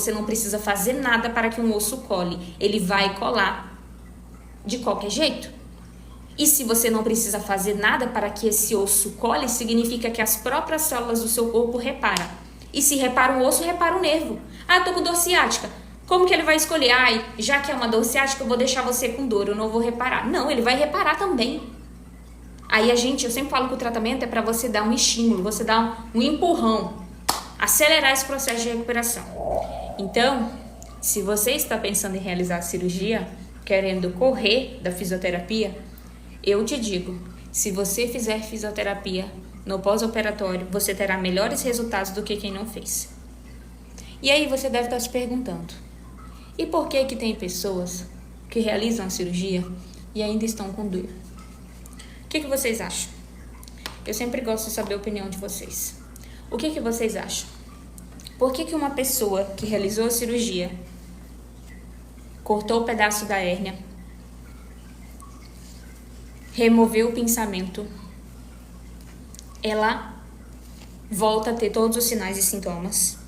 Você não precisa fazer nada para que um osso cole. Ele vai colar de qualquer jeito. E se você não precisa fazer nada para que esse osso cole, significa que as próprias células do seu corpo reparam. E se repara um osso, repara um nervo. Ah, eu tô com dor ciática. Como que ele vai escolher? Ai, já que é uma dor ciática, eu vou deixar você com dor, eu não vou reparar. Não, ele vai reparar também. Aí eu sempre falo que o tratamento é para você dar um estímulo, você dar um empurrão, acelerar esse processo de recuperação. Então, se você está pensando em realizar a cirurgia, querendo correr da fisioterapia, eu te digo, se você fizer fisioterapia no pós-operatório, você terá melhores resultados do que quem não fez. E aí você deve estar se perguntando, e por que tem pessoas que realizam a cirurgia e ainda estão com dor? O que vocês acham? Eu sempre gosto de saber a opinião de vocês. O que vocês acham? Por que uma pessoa que realizou a cirurgia, cortou o pedaço da hérnia, removeu o pinçamento, ela volta a ter todos os sinais e sintomas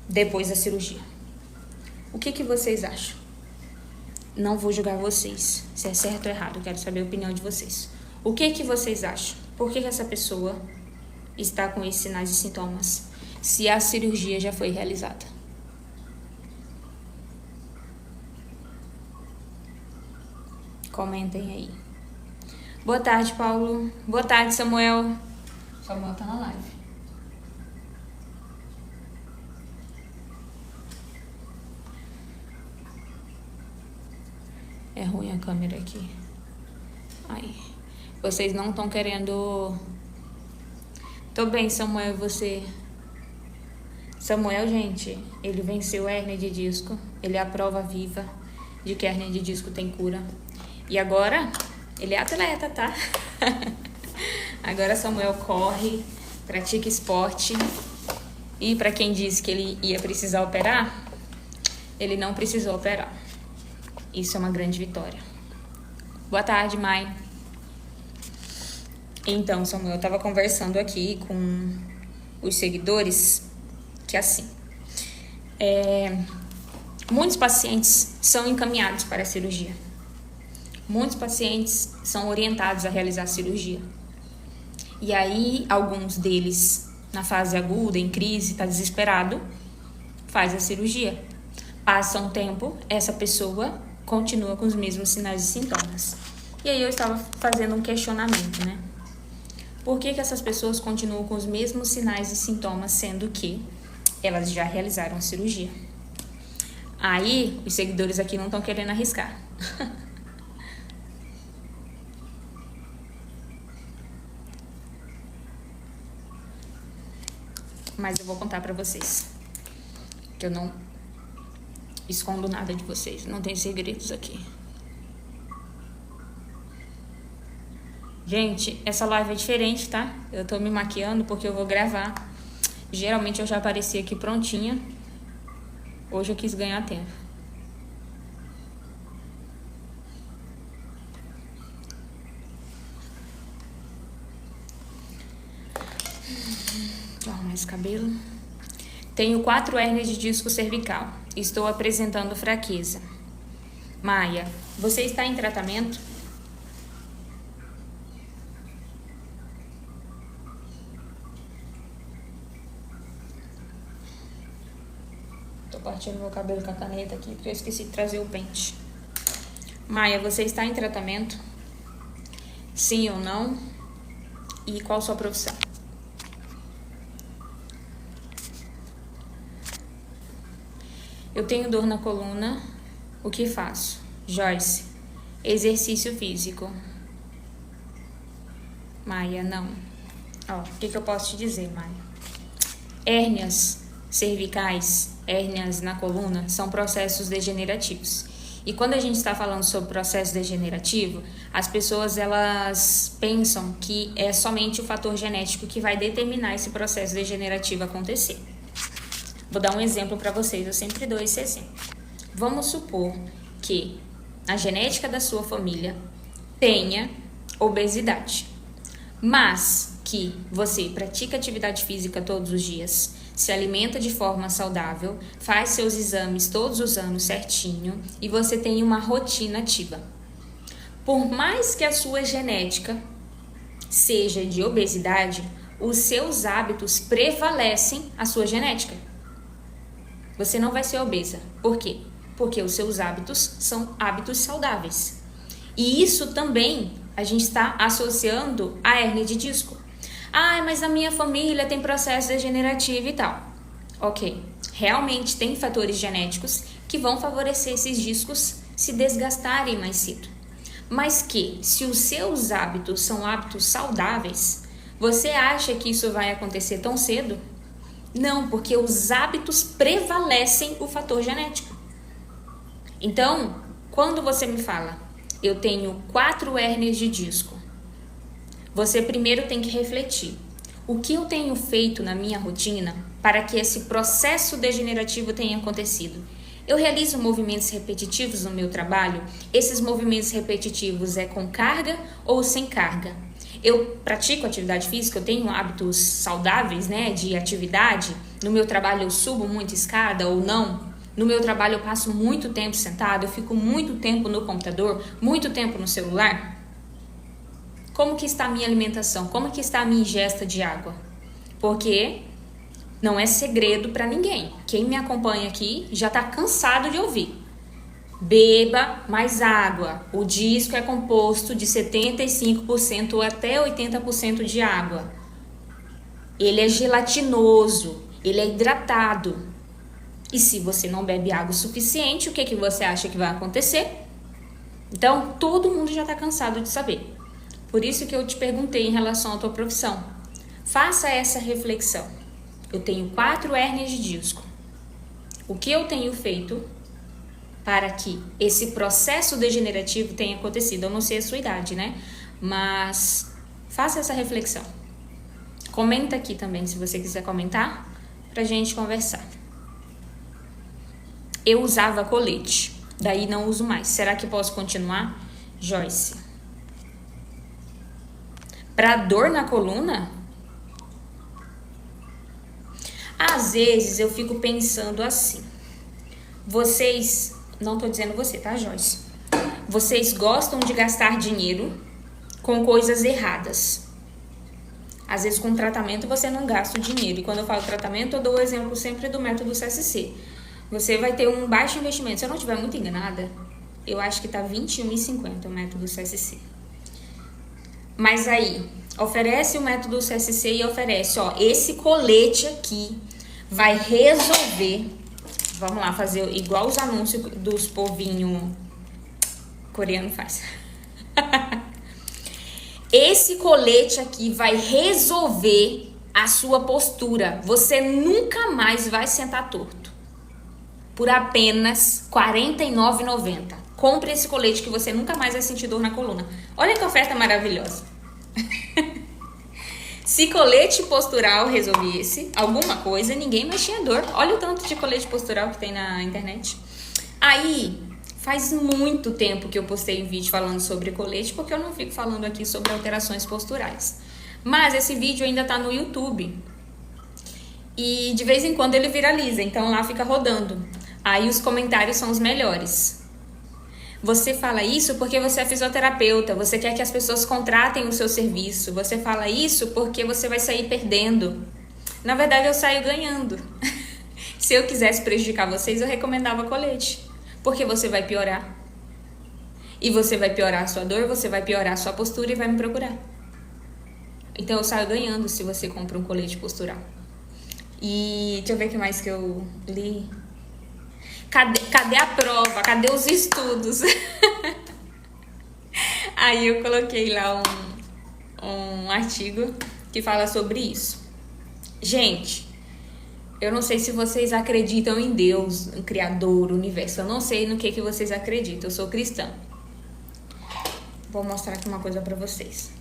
depois da cirurgia? O que vocês acham? Não vou julgar vocês, se é certo ou errado, eu quero saber a opinião de vocês. O que vocês acham? Por que essa pessoa está com esses sinais e sintomas, se a cirurgia já foi realizada? Comentem aí. Boa tarde, Paulo. Boa tarde, Samuel. Samuel tá na live. É ruim a câmera aqui. Aí. Vocês não estão querendo... Tô bem, Samuel, você... Samuel, gente, ele venceu a hérnia de disco. Ele é a prova viva de que a hérnia de disco tem cura. E agora, ele é atleta, tá? Agora Samuel corre, pratica esporte. E para quem disse que ele ia precisar operar, ele não precisou operar. Isso é uma grande vitória. Boa tarde, Mai. Então, Samuel, eu estava conversando aqui com os seguidores, que assim, muitos pacientes são encaminhados para a cirurgia. Muitos pacientes são orientados a realizar a cirurgia. E aí, alguns deles, na fase aguda, em crise, está desesperado, faz a cirurgia. Passa um tempo, essa pessoa continua com os mesmos sinais e sintomas. E aí eu estava fazendo um questionamento, né? Por que essas pessoas continuam com os mesmos sinais e sintomas, sendo que elas já realizaram a cirurgia? Aí, os seguidores aqui não estão querendo arriscar. Mas eu vou contar pra vocês, que eu não escondo nada de vocês, não tem segredos aqui. Gente, essa live é diferente, tá? Eu tô me maquiando porque eu vou gravar. Geralmente eu já apareci aqui prontinha. Hoje eu quis ganhar tempo. Deixa eu arrumar esse cabelo. Tenho 4 hérnias de disco cervical. Estou apresentando fraqueza. Maia, você está em tratamento? Tô partindo meu cabelo com a caneta aqui porque eu esqueci de trazer o pente. Maia, você está em tratamento? Sim ou não? E qual sua profissão? Eu tenho dor na coluna. O que faço? Joyce, exercício físico. Maia, não. Ó, o que eu posso te dizer, Maia? Hérnias cervicais, hérnias na coluna, são processos degenerativos. E quando a gente está falando sobre processo degenerativo, as pessoas elas pensam que é somente o fator genético que vai determinar esse processo degenerativo acontecer. Vou dar um exemplo para vocês, eu sempre dou esse exemplo. Vamos supor que a genética da sua família tenha obesidade, mas que você pratica atividade física todos os dias, se alimenta de forma saudável, faz seus exames todos os anos certinho e você tem uma rotina ativa. Por mais que a sua genética seja de obesidade, os seus hábitos prevalecem a sua genética. Você não vai ser obesa. Por quê? Porque os seus hábitos são hábitos saudáveis. E isso também a gente está associando à hérnia de disco. Ah, mas a minha família tem processo degenerativo e tal. Ok, realmente tem fatores genéticos que vão favorecer esses discos se desgastarem mais cedo. Mas que, se os seus hábitos são hábitos saudáveis, você acha que isso vai acontecer tão cedo? Não, porque os hábitos prevalecem o fator genético. Então, quando você me fala, eu tenho 4 hérnias de disco, você primeiro tem que refletir. O que eu tenho feito na minha rotina para que esse processo degenerativo tenha acontecido? Eu realizo movimentos repetitivos no meu trabalho. Esses movimentos repetitivos é com carga ou sem carga? Eu pratico atividade física, eu tenho hábitos saudáveis, né, de atividade. No meu trabalho eu subo muita escada ou não? No meu trabalho eu passo muito tempo sentado, eu fico muito tempo no computador, muito tempo no celular. Como que está a minha alimentação? Como que está a minha ingesta de água? Porque não é segredo para ninguém. Quem me acompanha aqui já está cansado de ouvir. Beba mais água. O disco é composto de 75% até 80% de água. Ele é gelatinoso, ele é hidratado. E se você não bebe água o suficiente, o que você acha que vai acontecer? Então, todo mundo já está cansado de saber. Por isso que eu te perguntei em relação à tua profissão. Faça essa reflexão. Eu tenho 4 hérnias de disco. O que eu tenho feito para que esse processo degenerativo tenha acontecido? Eu não sei a sua idade, né? Mas faça essa reflexão. Comenta aqui também, se você quiser comentar, pra gente conversar. Eu usava colete, daí não uso mais. Será que posso continuar? Joyce. Para dor na coluna? Às vezes eu fico pensando assim. Vocês, não tô dizendo você, tá, Joyce? Vocês gostam de gastar dinheiro com coisas erradas. Às vezes com tratamento você não gasta o dinheiro. E quando eu falo tratamento, eu dou o exemplo sempre do método CSC. Você vai ter um baixo investimento. Se eu não estiver muito enganada, eu acho que tá R$21,50 o método CSC. Mas aí, oferece o método CSC e oferece, ó, esse colete aqui vai resolver. Vamos lá, fazer igual os anúncios dos povinhos coreanos faz. Esse colete aqui vai resolver a sua postura. Você nunca mais vai sentar torto. Por apenas R$ 49,90. Compre esse colete que você nunca mais vai sentir dor na coluna. Olha que oferta maravilhosa. Se colete postural resolvesse alguma coisa, ninguém mais tinha dor. Olha o tanto de colete postural que tem na internet. Aí, faz muito tempo que eu postei um vídeo falando sobre colete, porque eu não fico falando aqui sobre alterações posturais. Mas esse vídeo ainda tá no YouTube. E de vez em quando ele viraliza, então lá fica rodando. Aí os comentários são os melhores. Você fala isso porque você é fisioterapeuta, você quer que as pessoas contratem o seu serviço. Você fala isso porque você vai sair perdendo. Na verdade, eu saio ganhando. Se eu quisesse prejudicar vocês, eu recomendava colete. Porque você vai piorar. E você vai piorar a sua dor, você vai piorar a sua postura e vai me procurar. Então eu saio ganhando se você compra um colete postural. E deixa eu ver o que mais que eu li. Cadê a prova? Cadê os estudos? Aí eu coloquei lá um artigo que fala sobre isso. Gente, eu não sei se vocês acreditam em Deus, em Criador, Universo. Eu não sei no que vocês acreditam. Eu sou cristã. Vou mostrar aqui uma coisa pra vocês.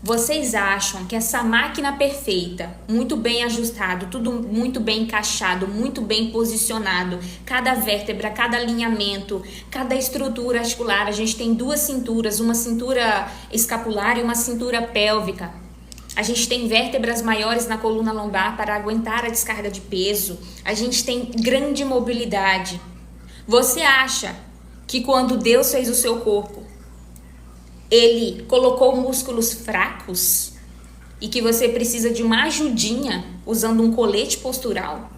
Vocês acham que essa máquina perfeita, muito bem ajustado, tudo muito bem encaixado, muito bem posicionado, cada vértebra, cada alinhamento, cada estrutura articular, a gente tem 2 cinturas, uma cintura escapular e uma cintura pélvica. A gente tem vértebras maiores na coluna lombar para aguentar a descarga de peso. A gente tem grande mobilidade. Você acha que quando Deus fez o seu corpo, Ele colocou músculos fracos e que você precisa de uma ajudinha usando um colete postural?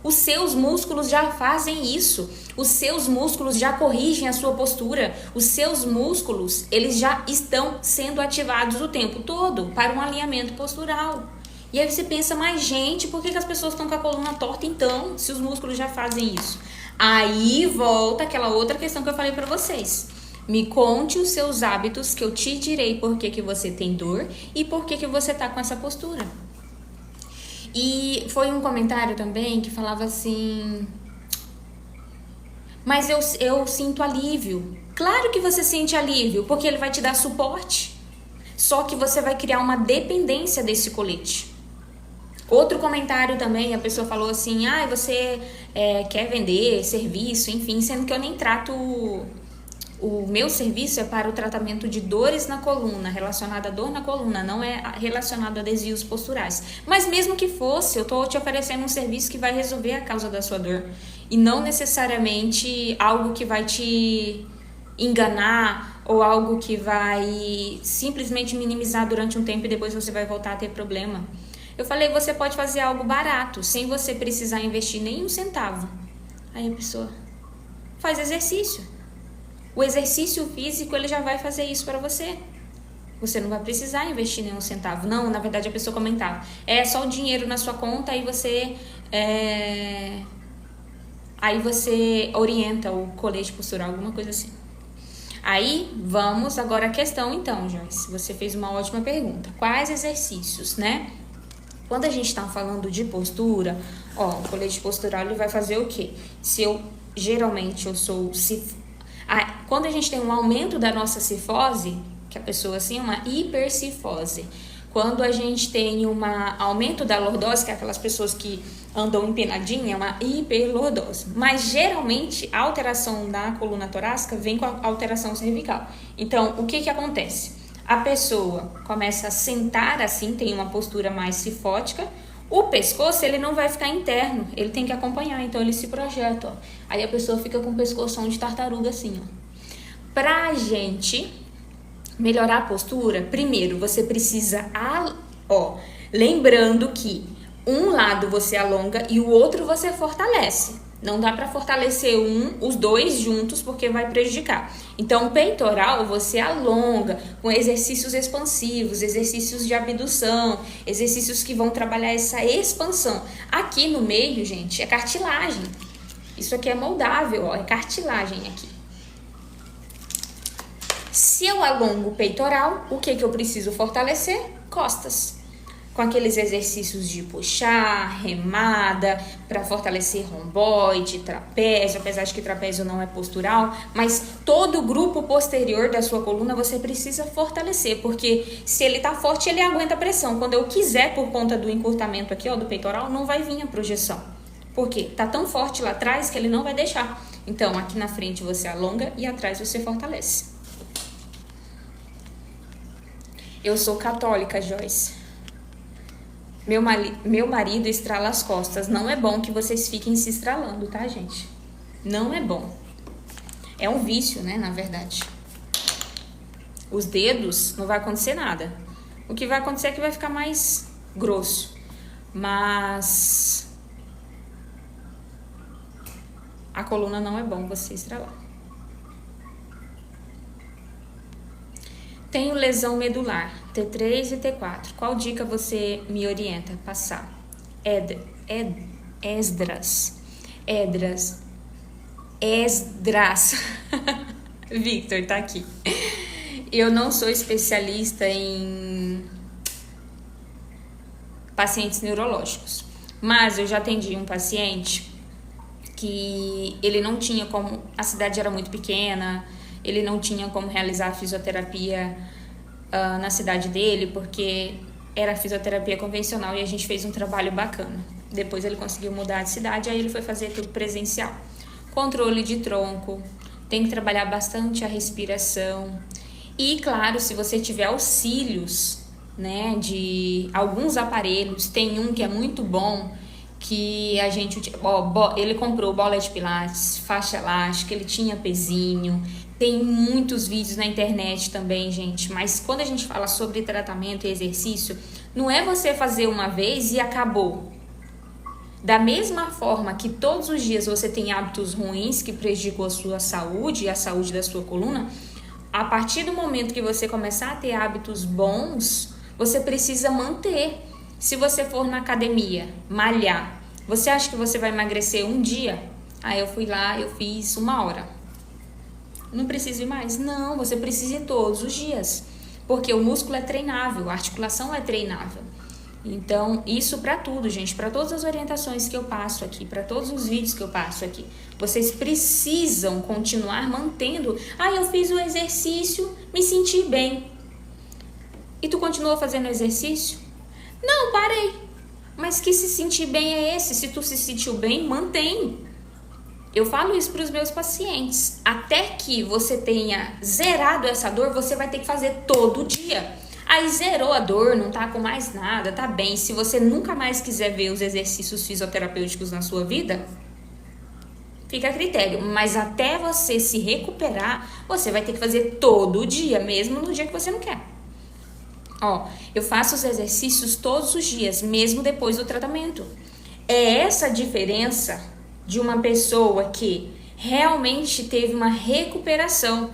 Os seus músculos já fazem isso. Os seus músculos já corrigem a sua postura. Os seus músculos, eles já estão sendo ativados o tempo todo para um alinhamento postural. E aí você pensa, mas gente, por que as pessoas estão com a coluna torta então, se os músculos já fazem isso? Aí volta aquela outra questão que eu falei para vocês. Me conte os seus hábitos que eu te direi por que você tem dor e por que você tá com essa postura. E foi um comentário também que falava assim, mas eu sinto alívio. Claro que você sente alívio, porque ele vai te dar suporte. Só que você vai criar uma dependência desse colete. Outro comentário também, a pessoa falou assim, você quer vender serviço, enfim, sendo que eu nem trato... O meu serviço é para o tratamento de dores na coluna, relacionado à dor na coluna, não é relacionado a desvios posturais. Mas mesmo que fosse, eu estou te oferecendo um serviço que vai resolver a causa da sua dor. E não necessariamente algo que vai te enganar ou algo que vai simplesmente minimizar durante um tempo e depois você vai voltar a ter problema. Eu falei, você pode fazer algo barato, sem você precisar investir nenhum centavo. Aí a pessoa faz exercício. O exercício físico, ele já vai fazer isso para você. Você não vai precisar investir nenhum centavo. Não, na verdade a pessoa comentava. É só o dinheiro na sua conta, aí você orienta o colete postural, alguma coisa assim. Aí, vamos agora à questão então, Joyce. Você fez uma ótima pergunta. Quais exercícios, né? Quando a gente está falando de postura, o colete postural, ele vai fazer o quê? Quando a gente tem um aumento da nossa cifose, que a pessoa assim, uma hipercifose. Quando a gente tem um aumento da lordose, que é aquelas pessoas que andam empinadinha, é uma hiperlordose. Mas geralmente a alteração da coluna torácica vem com a alteração cervical. Então, o que acontece? A pessoa começa a sentar assim, tem uma postura mais cifótica. O pescoço, ele não vai ficar interno, ele tem que acompanhar, então ele se projeta, Aí a pessoa fica com o pescoção de tartaruga assim, Pra gente melhorar a postura, primeiro você precisa, lembrando que um lado você alonga e o outro você fortalece. Não dá para fortalecer os dois juntos porque vai prejudicar. Então, o peitoral você alonga com exercícios expansivos, exercícios de abdução, exercícios que vão trabalhar essa expansão. Aqui no meio, gente, é cartilagem. Isso aqui é moldável, é cartilagem aqui. Se eu alongo o peitoral, o que eu preciso fortalecer? Costas. Com aqueles exercícios de puxar, remada, para fortalecer romboide, trapézio, apesar de que trapézio não é postural, mas todo o grupo posterior da sua coluna você precisa fortalecer, porque se ele tá forte, ele aguenta a pressão. Quando eu quiser, por conta do encurtamento aqui, do peitoral, não vai vir a projeção. Por quê? Tá tão forte lá atrás que ele não vai deixar. Então, aqui na frente você alonga e atrás você fortalece. Eu sou católica, Joyce. Meu marido estrala as costas. Não é bom que vocês fiquem se estralando, tá, gente? Não é bom. É um vício, né, na verdade. Os dedos, não vai acontecer nada. O que vai acontecer é que vai ficar mais grosso. Mas a coluna não é bom você estralar. Tenho lesão medular, T3 e T4. Qual dica você me orienta a passar? Esdras. Victor, tá aqui. Eu não sou especialista em pacientes neurológicos, mas eu já atendi um paciente que ele não tinha como... A cidade era muito pequena... Ele não tinha como realizar a fisioterapia na cidade dele, porque era fisioterapia convencional e a gente fez um trabalho bacana. Depois ele conseguiu mudar de cidade, aí ele foi fazer tudo presencial. Controle de tronco, tem que trabalhar bastante a respiração. E, claro, se você tiver auxílios né, de alguns aparelhos. Tem um que é muito bom, que a gente, ele comprou bola de pilates, faixa elástica, ele tinha pezinho. Tem muitos vídeos na internet também, gente, mas quando a gente fala sobre tratamento e exercício, não é você fazer uma vez e acabou. Da mesma forma que todos os dias você tem hábitos ruins que prejudicam a sua saúde e a saúde da sua coluna, a partir do momento que você começar a ter hábitos bons, você precisa manter. Se você for na academia, malhar, você acha que você vai emagrecer um dia? Eu fui lá, eu fiz 1 hora. Não precisa ir mais? Não, você precisa ir todos os dias. Porque o músculo é treinável, a articulação é treinável. Então, isso para tudo, gente, para todas as orientações que eu passo aqui, para todos os vídeos que eu passo aqui, vocês precisam continuar mantendo. Eu fiz o exercício, me senti bem. E tu continua fazendo exercício? Não, parei. Mas que se sentir bem é esse? Se tu se sentiu bem, mantém. Eu falo isso para os meus pacientes. Até que você tenha zerado essa dor, você vai ter que fazer todo dia. Aí zerou a dor, não tá com mais nada, tá bem. Se você nunca mais quiser ver os exercícios fisioterapêuticos na sua vida, fica a critério. Mas até você se recuperar, você vai ter que fazer todo dia, mesmo no dia que você não quer. Eu faço os exercícios todos os dias, mesmo depois do tratamento. É essa a diferença de uma pessoa que realmente teve uma recuperação.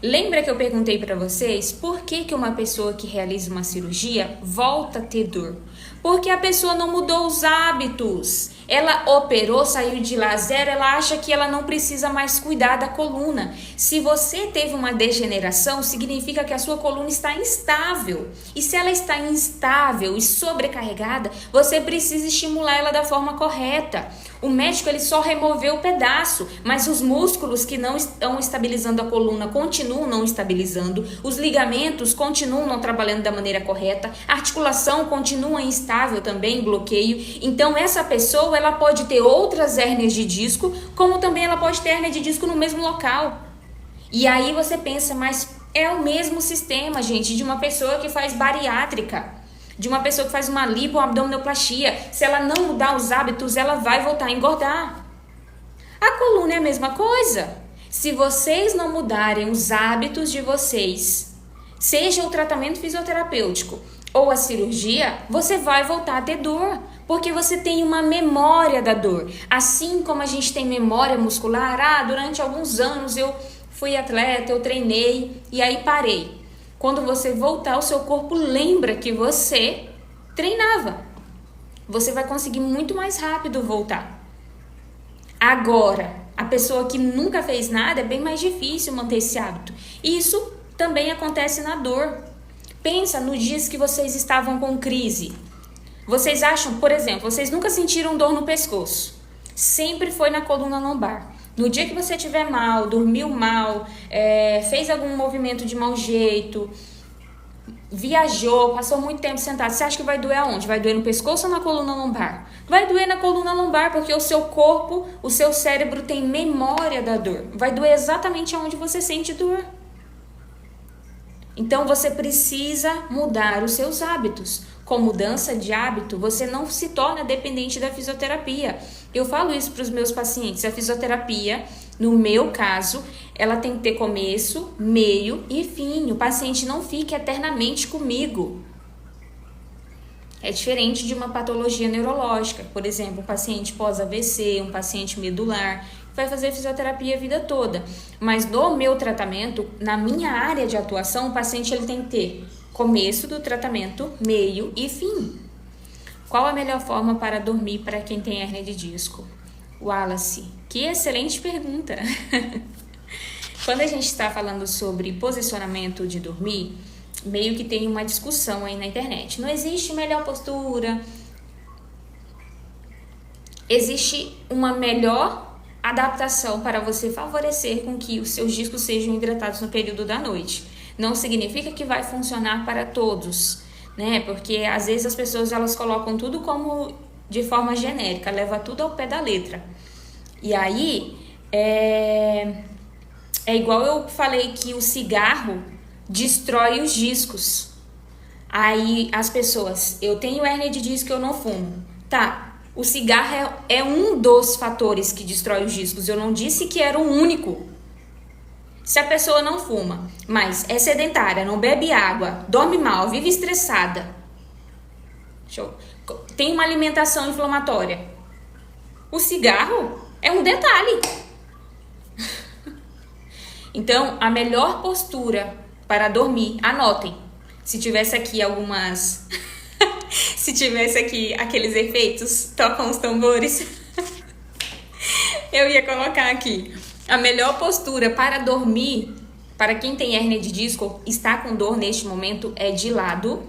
Lembra que eu perguntei para vocês por que uma pessoa que realiza uma cirurgia volta a ter dor? Porque a pessoa não mudou os hábitos. Ela operou, saiu de lá zero, ela acha que ela não precisa mais cuidar da coluna. Se você teve uma degeneração, significa que a sua coluna está instável. E se ela está instável e sobrecarregada, você precisa estimular ela da forma correta. O médico ele só removeu o pedaço, mas os músculos que não estão estabilizando a coluna continuam não estabilizando, os ligamentos continuam não trabalhando da maneira correta, a articulação continua instável também, bloqueio. Então essa pessoa ela pode ter outras hérnias de disco, como também ela pode ter hérnia de disco no mesmo local. E aí você pensa, mas é o mesmo sistema, gente, de uma pessoa que faz bariátrica, de uma pessoa que faz uma lipoabdominoplastia. Se ela não mudar os hábitos, ela vai voltar a engordar. A coluna é a mesma coisa. Se vocês não mudarem os hábitos de vocês, seja o tratamento fisioterapêutico ou a cirurgia, você vai voltar a ter dor, porque você tem uma memória da dor. Assim como a gente tem memória muscular, durante alguns anos eu fui atleta, eu treinei e aí parei. Quando você voltar, o seu corpo lembra que você treinava. Você vai conseguir muito mais rápido voltar. Agora, a pessoa que nunca fez nada, é bem mais difícil manter esse hábito. E isso também acontece na dor. Pensa nos dias que vocês estavam com crise. Vocês acham, por exemplo, vocês nunca sentiram dor no pescoço. Sempre foi na coluna lombar. No dia que você estiver mal, dormiu mal, fez algum movimento de mau jeito, viajou, passou muito tempo sentado, você acha que vai doer aonde? Vai doer no pescoço ou na coluna lombar? Vai doer na coluna lombar, porque o seu corpo, o seu cérebro tem memória da dor. Vai doer exatamente aonde você sente dor. Então você precisa mudar os seus hábitos. Com mudança de hábito, você não se torna dependente da fisioterapia. Eu falo isso para os meus pacientes. A fisioterapia, no meu caso, ela tem que ter começo, meio e fim. O paciente não fica eternamente comigo. É diferente de uma patologia neurológica. Por exemplo, um paciente pós-AVC, um paciente medular, vai fazer fisioterapia a vida toda. Mas no meu tratamento, na minha área de atuação, o paciente ele tem que ter começo do tratamento, meio e fim. Qual a melhor forma para dormir para quem tem hérnia de disco? Wallace, que excelente pergunta. Quando a gente está falando sobre posicionamento de dormir, meio que tem uma discussão aí na internet. Não existe melhor postura. Existe uma melhor adaptação para você favorecer com que os seus discos sejam hidratados no período da noite. Não significa que vai funcionar para todos, né? Porque às vezes as pessoas elas colocam tudo como de forma genérica, leva tudo ao pé da letra. E aí é igual eu falei que o cigarro destrói os discos. Aí as pessoas, eu tenho hérnia de disco, eu não fumo. Tá, o cigarro é um dos fatores que destrói os discos. Eu não disse que era o único. Se a pessoa não fuma, mas é sedentária, não bebe água, dorme mal, vive estressada, tem uma alimentação inflamatória, o cigarro é um detalhe. Então, a melhor postura para dormir, anotem. Se tivesse aqui algumas... Se tivesse aqui aqueles efeitos, tocam os tambores, eu ia colocar aqui. A melhor postura para dormir, para quem tem hérnia de disco, está com dor neste momento, é de lado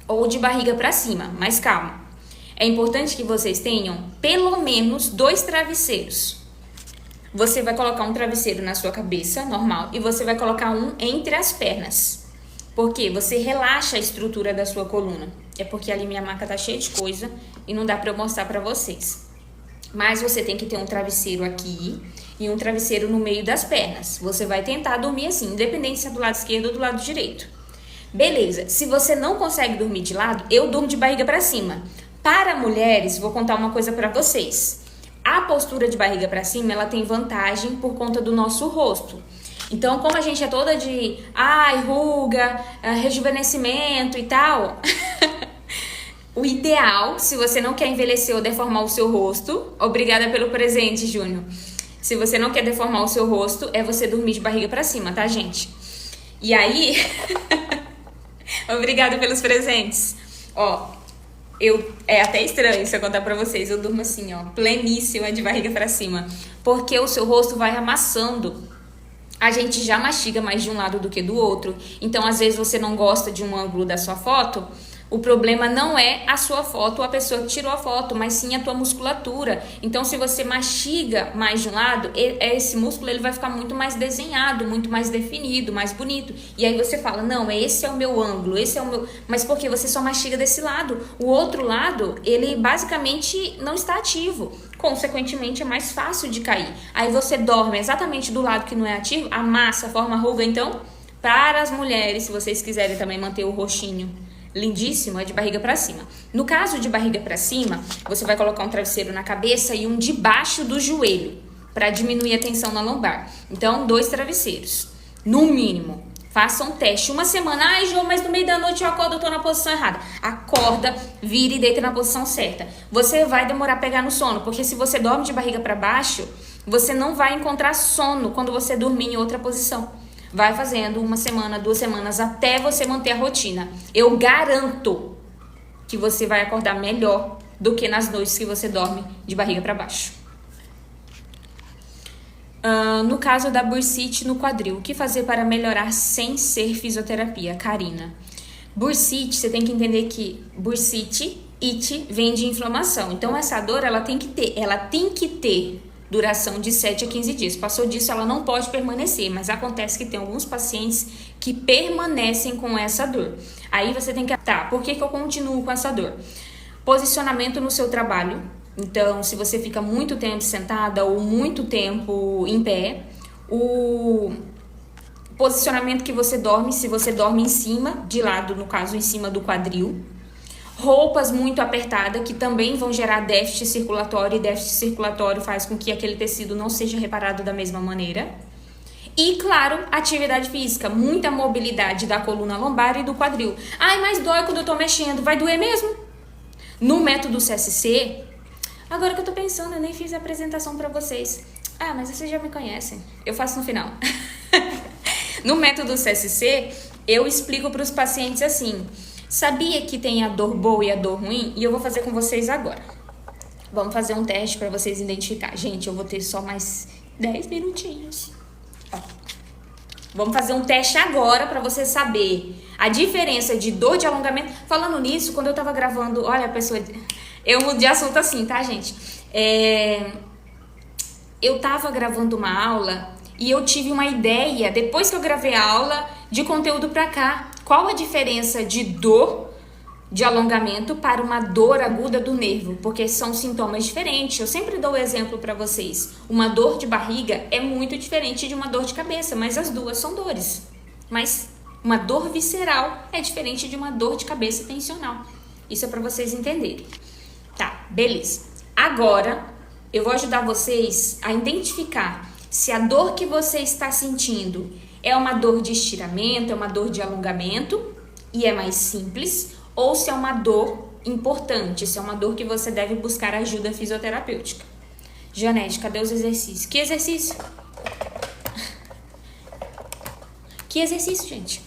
ou de barriga para cima. Mas calma. É importante que vocês tenham pelo menos 2 travesseiros. Você vai colocar um travesseiro na sua cabeça, normal, e você vai colocar um entre as pernas. Porque você relaxa a estrutura da sua coluna. É porque ali minha maca tá cheia de coisa e não dá para eu mostrar para vocês. Mas você tem que ter um travesseiro aqui e um travesseiro no meio das pernas. Você vai tentar dormir assim, independente se é do lado esquerdo ou do lado direito. Beleza, se você não consegue dormir de lado, eu durmo de barriga para cima. Para mulheres, vou contar uma coisa para vocês. A postura de barriga para cima, ela tem vantagem por conta do nosso rosto. Então, como a gente é toda de ruga, rejuvenescimento e tal... O ideal, se você não quer envelhecer ou deformar o seu rosto... Obrigada pelo presente, Júnior. Se você não quer deformar o seu rosto, é você dormir de barriga pra cima, tá, gente? E aí... Obrigada pelos presentes. Ó, é até estranho se eu contar pra vocês. Eu durmo assim, ó, pleníssima de barriga pra cima. Porque o seu rosto vai amassando. A gente já mastiga mais de um lado do que do outro. Então, às vezes, você não gosta de um ângulo da sua foto... O problema não é a sua foto ou a pessoa que tirou a foto, mas sim a tua musculatura. Então, se você mastiga mais de um lado, esse músculo ele vai ficar muito mais desenhado, muito mais definido, mais bonito. E aí você fala, não, esse é o meu ângulo, esse é o meu... Mas por que você só mastiga desse lado? O outro lado, ele basicamente não está ativo. Consequentemente, é mais fácil de cair. Aí você dorme exatamente do lado que não é ativo, amassa, forma ruga. Então, para as mulheres, se vocês quiserem também manter o roxinho lindíssimo, é de barriga pra cima. No caso de barriga pra cima, você vai colocar um travesseiro na cabeça e um debaixo do joelho, para diminuir a tensão na lombar. Então, 2 travesseiros, no mínimo. Faça um teste, 1 semana. Ai, Jô, mas no meio da noite eu acordo, eu tô na posição errada. Acorda, vira e deita na posição certa. Você vai demorar a pegar no sono, porque se você dorme de barriga pra baixo, você não vai encontrar sono quando você dormir em outra posição. Vai fazendo 1 semana, 2 semanas, até você manter a rotina. Eu garanto que você vai acordar melhor do que nas noites que você dorme de barriga para baixo. No caso da bursite no quadril, o que fazer para melhorar sem ser fisioterapia? Karina. Bursite, você tem que entender que bursite, it, vem de inflamação. Então, essa dor, ela tem que ter duração de 7 a 15 dias. Passou disso, ela não pode permanecer, mas acontece que tem alguns pacientes que permanecem com essa dor. Aí você tem que... Tá, por que eu continuo com essa dor? Posicionamento no seu trabalho. Então, se você fica muito tempo sentada ou muito tempo em pé, o posicionamento que você dorme, se você dorme em cima, de lado, no caso, em cima do quadril. Roupas muito apertadas, que também vão gerar déficit circulatório, e déficit circulatório faz com que aquele tecido não seja reparado da mesma maneira. E, claro, atividade física, muita mobilidade da coluna lombar e do quadril. Ai, mas dói quando eu tô mexendo, vai doer mesmo? No método CSC, agora que eu tô pensando, eu nem fiz a apresentação pra vocês. Ah, mas vocês já me conhecem, eu faço no final. No método CSC, eu explico pros pacientes assim... Sabia que tem a dor boa e a dor ruim? E eu vou fazer com vocês agora. Vamos fazer um teste para vocês identificar. Gente, eu vou ter só mais 10 minutinhos. Ó. Vamos fazer um teste agora para você saber a diferença de dor de alongamento. Falando nisso, quando eu tava gravando... Olha, a pessoa... Eu mudo de assunto assim, tá, gente? Eu tava gravando uma aula e eu tive uma ideia, depois que eu gravei a aula, de conteúdo para cá. Qual a diferença de dor de alongamento para uma dor aguda do nervo? Porque são sintomas diferentes. Eu sempre dou o exemplo para vocês. Uma dor de barriga é muito diferente de uma dor de cabeça, mas as duas são dores. Mas Uma dor visceral é diferente de uma dor de cabeça tensional. Isso é para vocês entenderem. Tá, beleza. Agora, eu vou ajudar vocês a identificar se a dor que você está sentindo é uma dor de estiramento, é uma dor de alongamento e é mais simples, ou se é uma dor importante, se é uma dor que você deve buscar ajuda fisioterapêutica. Janete, cadê os exercícios? Que exercício? Que exercício, gente?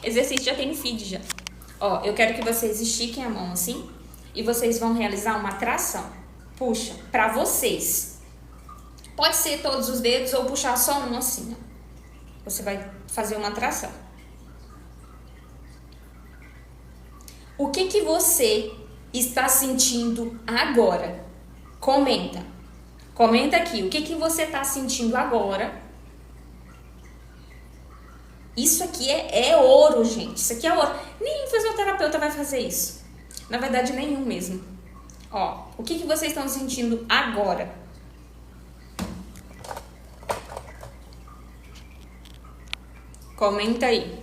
Exercício já tem no feed já. Ó, eu quero que vocês estiquem a mão assim e vocês vão realizar uma tração. Puxa, pra vocês. Pode ser todos os dedos ou puxar só um assim, ó. Você vai fazer uma tração. O que você está sentindo agora? Comenta. Comenta aqui. O que você está sentindo agora? Isso aqui é ouro, gente. Isso aqui é ouro. Nem fisioterapeuta vai fazer isso. Na verdade, nenhum mesmo. Ó, o que vocês estão sentindo agora? Comenta aí.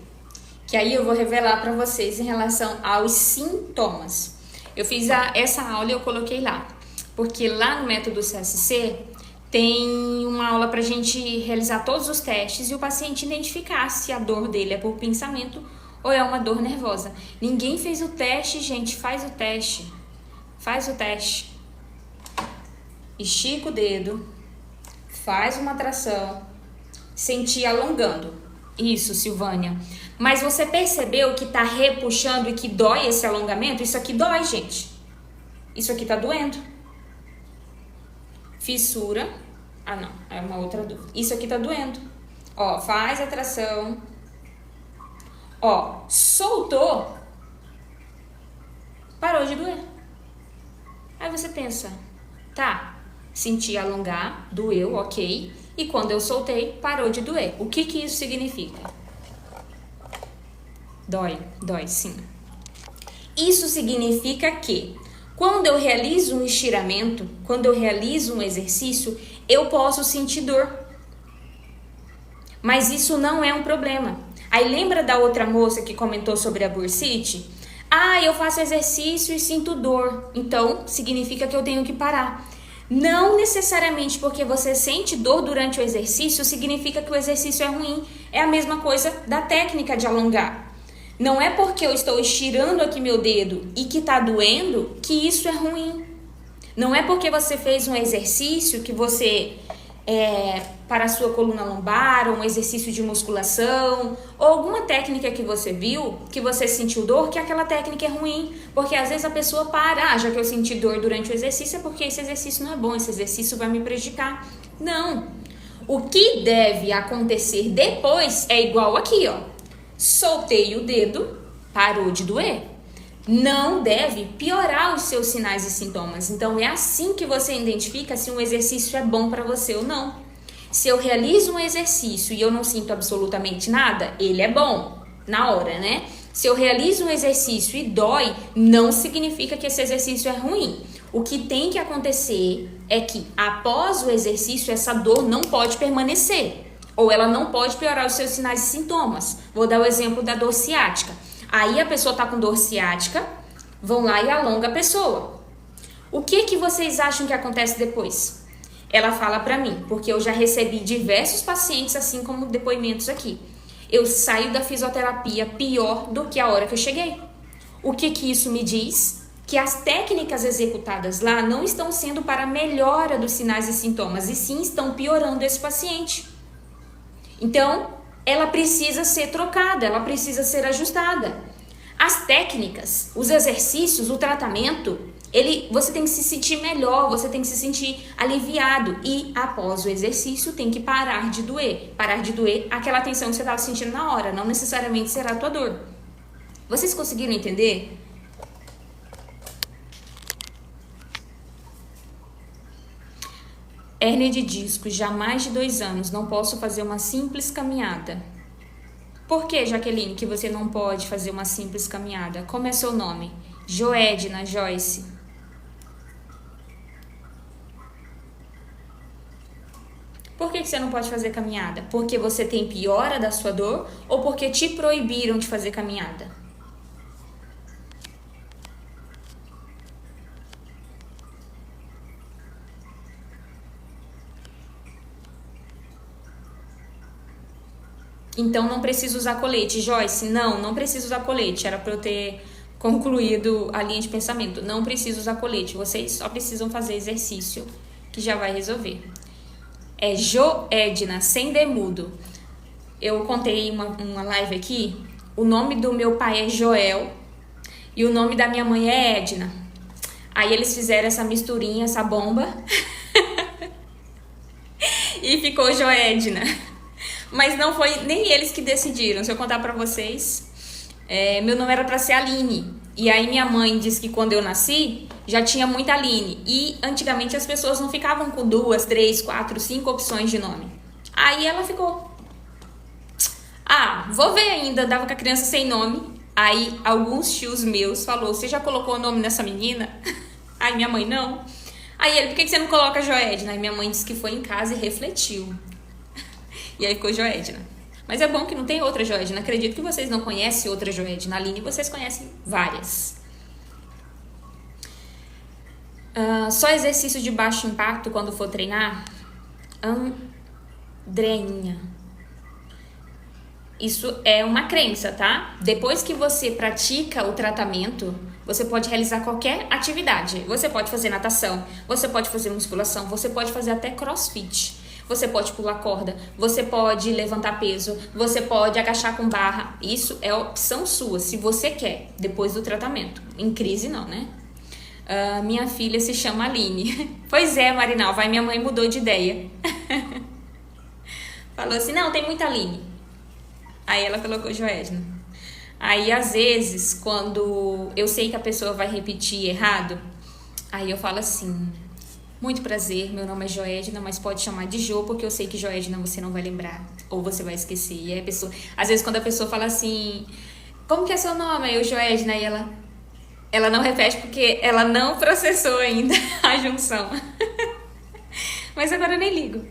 Que aí eu vou revelar para vocês em relação aos sintomas. Eu fiz essa aula e eu coloquei lá. Porque lá no método CSC tem uma aula pra gente realizar todos os testes e o paciente identificar se a dor dele é por pinçamento ou é uma dor nervosa. Ninguém fez o teste, gente. Faz o teste. Faz o teste. Estica o dedo. Faz uma tração. Sentir alongando. Isso, Silvânia. Mas você percebeu que tá repuxando e que dói esse alongamento? Isso aqui dói, gente. Isso aqui tá doendo. Fissura. Ah, não. É uma outra dúvida. Isso aqui tá doendo. Ó, faz a tração. Ó, soltou. Parou de doer. Aí você pensa, tá, senti alongar, doeu, ok. E quando eu soltei, parou de doer. O que isso significa? Dói sim. Isso significa que quando eu realizo um estiramento, quando eu realizo um exercício, eu posso sentir dor. Mas isso não é um problema. Aí lembra da outra moça que comentou sobre a bursite? Ah, eu faço exercício e sinto dor. Então, significa que eu tenho que parar. Não necessariamente porque você sente dor durante o exercício, significa que o exercício é ruim. É a mesma coisa da técnica de alongar. Não é porque eu estou estirando aqui meu dedo e que tá doendo que isso é ruim. Não é porque você fez um exercício que você para a sua coluna lombar, ou um exercício de musculação, ou alguma técnica que você viu, que você sentiu dor, que aquela técnica é ruim. Porque às vezes a pessoa para, já que eu senti dor durante o exercício, é porque esse exercício não é bom, esse exercício vai me prejudicar. Não. O que deve acontecer depois é igual aqui, ó. Soltei o dedo, parou de doer. Não deve piorar os seus sinais e sintomas. Então, é assim que você identifica se um exercício é bom para você ou não. Se eu realizo um exercício e eu não sinto absolutamente nada, ele é bom na hora, né? Se eu realizo um exercício e dói, não significa que esse exercício é ruim. O que tem que acontecer é que, após o exercício, essa dor não pode permanecer. Ou ela não pode piorar os seus sinais e sintomas. Vou dar o exemplo da dor ciática. Aí a pessoa tá com dor ciática, vão lá e alonga a pessoa. O que vocês acham que acontece depois? Ela fala pra mim, porque eu já recebi diversos pacientes assim como depoimentos aqui. Eu saio da fisioterapia pior do que a hora que eu cheguei. O que isso me diz? Que as técnicas executadas lá não estão sendo para a melhora dos sinais e sintomas, e sim estão piorando esse paciente. Então, ela precisa ser trocada, ela precisa ser ajustada. As técnicas, os exercícios, o tratamento, você tem que se sentir melhor, você tem que se sentir aliviado. E após o exercício tem que parar de doer. Parar de doer aquela tensão que você estava sentindo na hora, não necessariamente será a tua dor. Vocês conseguiram entender? Hérnia de disco, já há mais de 2 anos, não posso fazer uma simples caminhada. Por que, Jaqueline, que você não pode fazer uma simples caminhada? Como é seu nome? Joedna, Joyce. Por que você não pode fazer caminhada? Porque você tem piora da sua dor ou porque te proibiram de fazer caminhada? Então não preciso usar colete. Joyce, não preciso usar colete. Era para eu ter concluído a linha de pensamento. Não preciso usar colete. Vocês só precisam fazer exercício que já vai resolver. É Joedna, sem demudo. Eu contei uma live aqui. O nome do meu pai é Joel e o nome da minha mãe é Edna. Aí eles fizeram essa misturinha, essa bomba e ficou Joedna. Mas não foi nem eles que decidiram. Se eu contar pra vocês, meu nome era pra ser Aline. E aí minha mãe disse que quando eu nasci, já tinha muita Aline. E antigamente as pessoas não ficavam com 2, 3, 4, 5 opções de nome. Aí ela ficou... vou ver ainda. Dava com a criança sem nome. Aí alguns tios meus falou, você já colocou o nome nessa menina? Aí minha mãe, não. Aí ele, por que você não coloca Joedna? Aí minha mãe disse que foi em casa e refletiu. E aí ficou Joedna. Mas é bom que não tem outra Joedna. Acredito que vocês não conhecem outra Joedna. Aline, vocês conhecem várias. Só exercício de baixo impacto quando for treinar? Andreinha. Isso é uma crença, tá? Depois que você pratica o tratamento, você pode realizar qualquer atividade. Você pode fazer natação, você pode fazer musculação, você pode fazer até crossfit. Você pode pular corda, você pode levantar peso, você pode agachar com barra. Isso é opção sua, se você quer, depois do tratamento. Em crise não, né? Minha filha se chama Aline. Pois é, Marinal, minha mãe mudou de ideia. Falou assim, não, tem muita Aline. Aí ela colocou Joedna. Aí, às vezes, quando eu sei que a pessoa vai repetir errado, aí eu falo assim... Muito prazer, meu nome é Joedna, mas pode chamar de Jo, porque eu sei que Joedna você não vai lembrar, ou você vai esquecer. E aí a pessoa, às vezes quando a pessoa fala assim, como que é seu nome? Aí eu, Joedna, e ela não repete porque ela não processou ainda a junção. Mas agora eu nem ligo.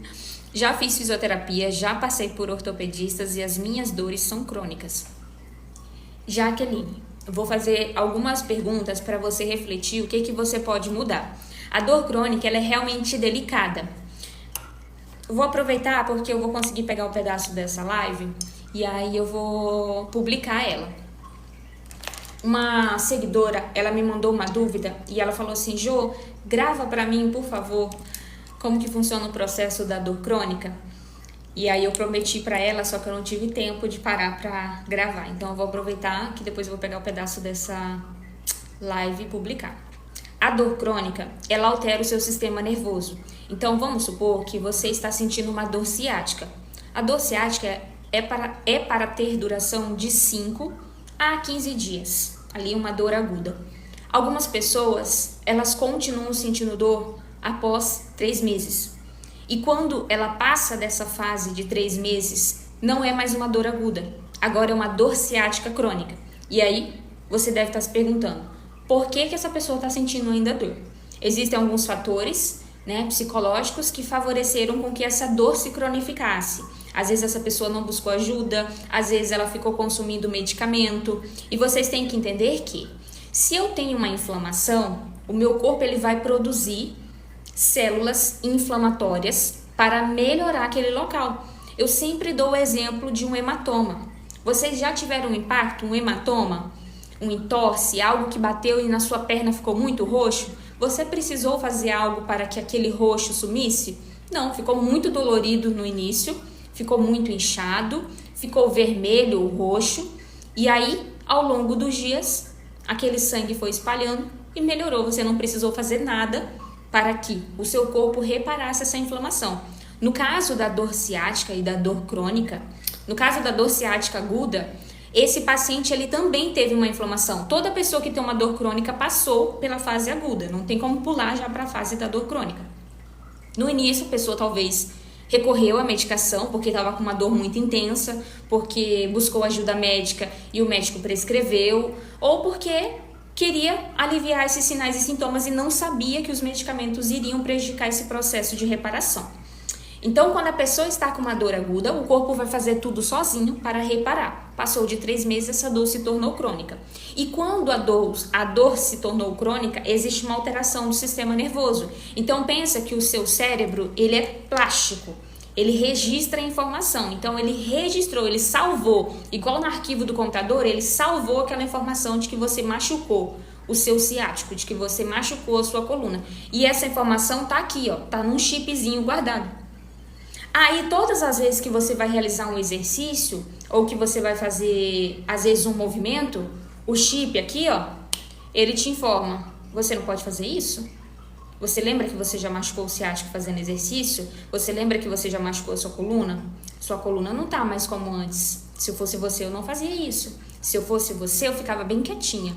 Já fiz fisioterapia, já passei por ortopedistas e as minhas dores são crônicas. Jaqueline, vou fazer algumas perguntas para você refletir o que você pode mudar. A dor crônica, ela é realmente delicada. Eu vou aproveitar porque eu vou conseguir pegar um pedaço dessa live e aí eu vou publicar ela. Uma seguidora, ela me mandou uma dúvida e ela falou assim, Jô, grava pra mim, por favor, como que funciona o processo da dor crônica. E aí eu prometi pra ela, só que eu não tive tempo de parar pra gravar. Então eu vou aproveitar que depois eu vou pegar um pedaço dessa live e publicar. A dor crônica, ela altera o seu sistema nervoso. Então, vamos supor que você está sentindo uma dor ciática. A dor ciática é para ter duração de 5 a 15 dias. Ali, uma dor aguda. Algumas pessoas, elas continuam sentindo dor após 3 meses. E quando ela passa dessa fase de 3 meses, não é mais uma dor aguda. Agora é uma dor ciática crônica. E aí, você deve estar se perguntando, por que essa pessoa está sentindo ainda dor? Existem alguns fatores, psicológicos que favoreceram com que essa dor se cronificasse. Às vezes essa pessoa não buscou ajuda, às vezes ela ficou consumindo medicamento. E vocês têm que entender que se eu tenho uma inflamação, o meu corpo ele vai produzir células inflamatórias para melhorar aquele local. Eu sempre dou o exemplo de um hematoma. Vocês já tiveram um impacto, um hematoma? Um entorse, algo que bateu e na sua perna ficou muito roxo? Você precisou fazer algo para que aquele roxo sumisse? Não, ficou muito dolorido no início, ficou muito inchado, ficou vermelho ou roxo, e aí, ao longo dos dias, aquele sangue foi espalhando e melhorou. Você não precisou fazer nada para que o seu corpo reparasse essa inflamação. No caso da dor ciática e da dor crônica, no caso da dor ciática aguda, esse paciente ele também teve uma inflamação. Toda pessoa que tem uma dor crônica passou pela fase aguda. Não tem como pular já para a fase da dor crônica. No início, a pessoa talvez recorreu à medicação porque estava com uma dor muito intensa, porque buscou ajuda médica e o médico prescreveu, ou porque queria aliviar esses sinais e sintomas e não sabia que os medicamentos iriam prejudicar esse processo de reparação. Então, quando a pessoa está com uma dor aguda, o corpo vai fazer tudo sozinho para reparar. Passou de 3 meses, essa dor se tornou crônica. E quando a dor se tornou crônica, existe uma alteração do sistema nervoso. Então, pensa que o seu cérebro, ele é plástico. Ele registra a informação. Então, ele registrou, ele salvou. Igual no arquivo do computador, ele salvou aquela informação de que você machucou o seu ciático, de que você machucou a sua coluna. E essa informação tá aqui, ó, tá num chipzinho guardado. Aí, todas as vezes que você vai realizar um exercício, ou que você vai fazer, às vezes, um movimento, o chip aqui, ó, ele te informa, você não pode fazer isso? Você lembra que você já machucou o ciático fazendo exercício? Você lembra que você já machucou a sua coluna? Sua coluna não tá mais como antes. Se eu fosse você, eu não fazia isso. Se eu fosse você, eu ficava bem quietinha.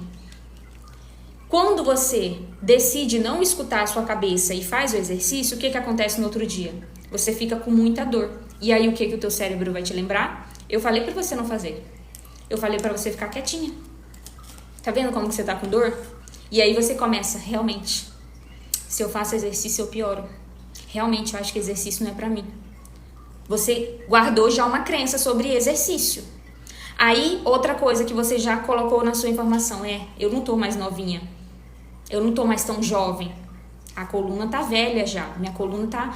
Quando você decide não escutar a sua cabeça e faz o exercício, o que acontece no outro dia? Você fica com muita dor. E aí o que o teu cérebro vai te lembrar? Eu falei pra você não fazer. Eu falei pra você ficar quietinha. Tá vendo como que você tá com dor? E aí você começa, realmente, se eu faço exercício eu pioro. Realmente eu acho que exercício não é pra mim. Você guardou já uma crença sobre exercício. Aí outra coisa que você já colocou na sua informação é, eu não tô mais novinha. Eu não tô mais tão jovem. A coluna tá velha já. Minha coluna tá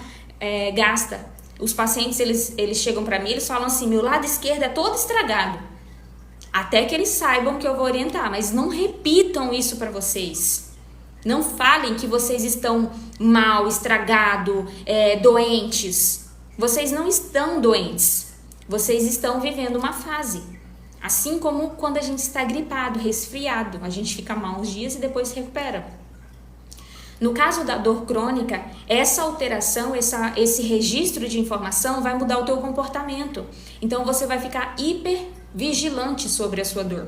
gasta. Os pacientes, eles chegam pra mim, eles falam assim, meu lado esquerdo é todo estragado. Até que eles saibam que eu vou orientar, mas não repitam isso pra vocês. Não falem que vocês estão mal, estragado, doentes. Vocês não estão doentes. Vocês estão vivendo uma fase. Assim como quando a gente está gripado, resfriado. A gente fica mal uns dias e depois se recupera. No caso da dor crônica, essa alteração, esse registro de informação vai mudar o teu comportamento. Então você vai ficar hiper vigilante sobre a sua dor.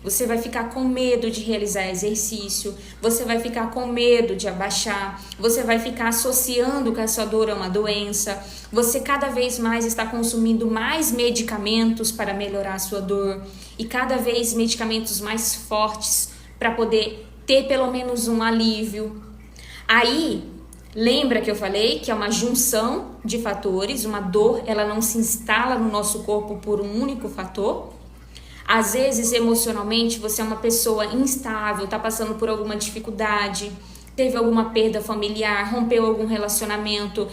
Você vai ficar com medo de realizar exercício, você vai ficar com medo de abaixar, você vai ficar associando que essa dor a uma doença, você cada vez mais está consumindo mais medicamentos para melhorar a sua dor e cada vez medicamentos mais fortes para poder ter pelo menos um alívio. Aí, lembra que eu falei que é uma junção de fatores, uma dor, ela não se instala no nosso corpo por um único fator. Às vezes, emocionalmente, você é uma pessoa instável, está passando por alguma dificuldade, teve alguma perda familiar, rompeu algum relacionamento,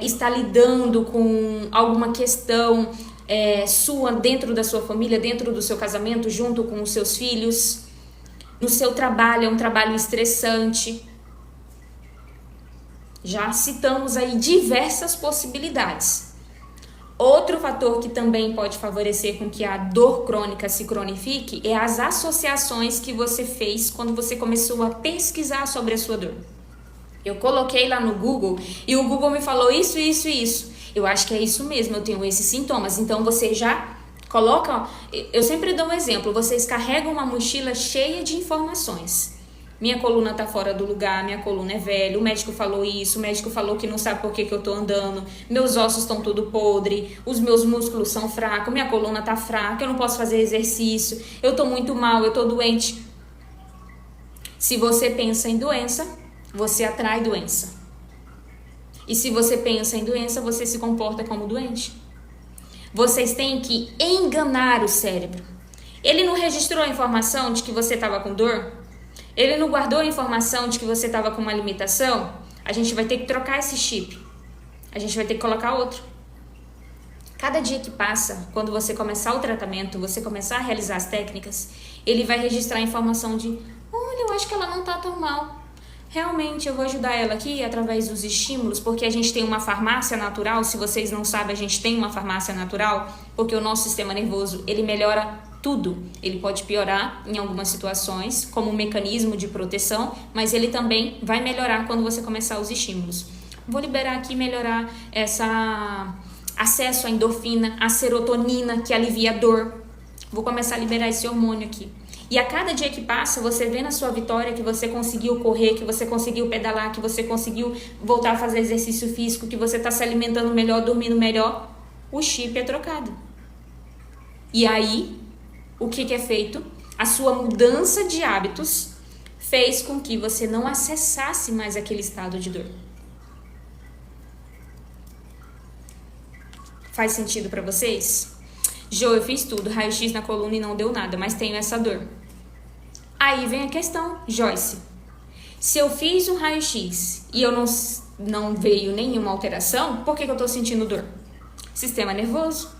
está lidando com alguma questão sua dentro da sua família, dentro do seu casamento, junto com os seus filhos. No seu trabalho, é um trabalho estressante. Já citamos aí diversas possibilidades. Outro fator que também pode favorecer com que a dor crônica se cronifique é as associações que você fez quando você começou a pesquisar sobre a sua dor. Eu coloquei lá no Google e o Google me falou isso, isso e isso. Eu acho que é isso mesmo, eu tenho esses sintomas. Então você já coloca, eu sempre dou um exemplo, vocês carregam uma mochila cheia de informações. Minha coluna tá fora do lugar, minha coluna é velha, o médico falou isso, o médico falou que não sabe por que eu tô andando, meus ossos estão tudo podre, os meus músculos são fracos, minha coluna tá fraca, eu não posso fazer exercício, eu tô muito mal, eu tô doente. Se você pensa em doença, você atrai doença. E se você pensa em doença, você se comporta como doente. Vocês têm que enganar o cérebro. Ele não registrou a informação de que você estava com dor? Ele não guardou a informação de que você estava com uma limitação? A gente vai ter que trocar esse chip. A gente vai ter que colocar outro. Cada dia que passa, quando você começar o tratamento, você começar a realizar as técnicas, ele vai registrar a informação de, olha, eu acho que ela não está tão mal. Realmente, eu vou ajudar ela aqui através dos estímulos, porque a gente tem uma farmácia natural. Se vocês não sabem, a gente tem uma farmácia natural, porque o nosso sistema nervoso, ele melhora tudo. Ele pode piorar em algumas situações, como um mecanismo de proteção, mas ele também vai melhorar quando você começar os estímulos. Vou liberar aqui, melhorar essa acesso à endorfina, à serotonina, que alivia a dor. Vou começar a liberar esse hormônio aqui. E a cada dia que passa, você vê na sua vitória que você conseguiu correr, que você conseguiu pedalar, que você conseguiu voltar a fazer exercício físico, que você está se alimentando melhor, dormindo melhor, o chip é trocado. E aí, o que é feito? A sua mudança de hábitos fez com que você não acessasse mais aquele estado de dor. Faz sentido pra vocês? Jo, eu fiz tudo, raio-x na coluna e não deu nada, mas tenho essa dor. Aí vem a questão, Joyce. Se eu fiz um raio-x e eu não veio nenhuma alteração, por que eu tô sentindo dor? Sistema nervoso.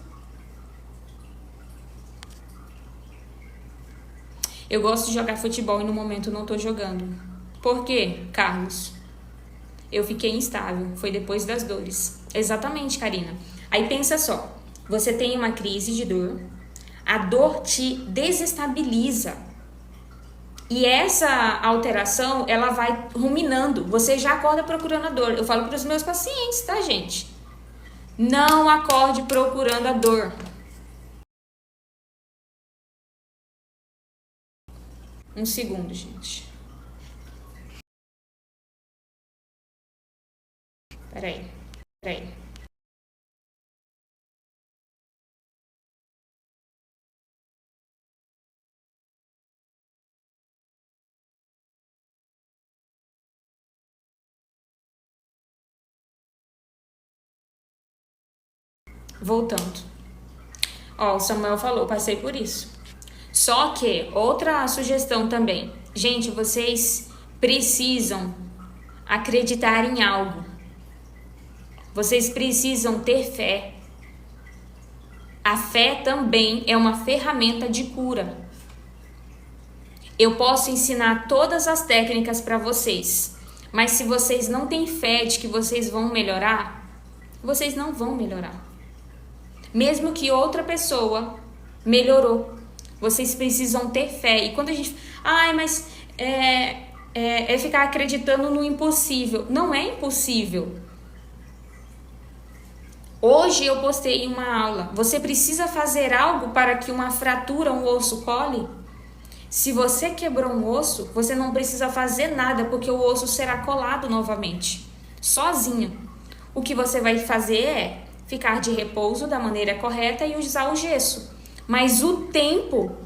Eu gosto de jogar futebol e no momento não tô jogando. Por quê, Carlos? Eu fiquei instável, foi depois das dores. Exatamente, Karina. Aí pensa só, você tem uma crise de dor, a dor te desestabiliza. E essa alteração, ela vai ruminando. Você já acorda procurando a dor. Eu falo para os meus pacientes, tá, gente? Não acorde procurando a dor. Um segundo, gente. Peraí. Voltando. Ó, o Samuel falou, passei por isso. Só que, outra sugestão também. Gente, vocês precisam acreditar em algo. Vocês precisam ter fé. A fé também é uma ferramenta de cura. Eu posso ensinar todas as técnicas para vocês, mas se vocês não têm fé de que vocês vão melhorar, vocês não vão melhorar. Mesmo que outra pessoa melhorou, vocês precisam ter fé. E quando a gente... mas é ficar acreditando no impossível. Não é impossível. Hoje eu postei uma aula. Você precisa fazer algo para que uma fratura, um osso cole? Se você quebrou um osso, você não precisa fazer nada, porque o osso será colado novamente, sozinho. O que você vai fazer é ficar de repouso da maneira correta e usar o gesso. Mas o tempo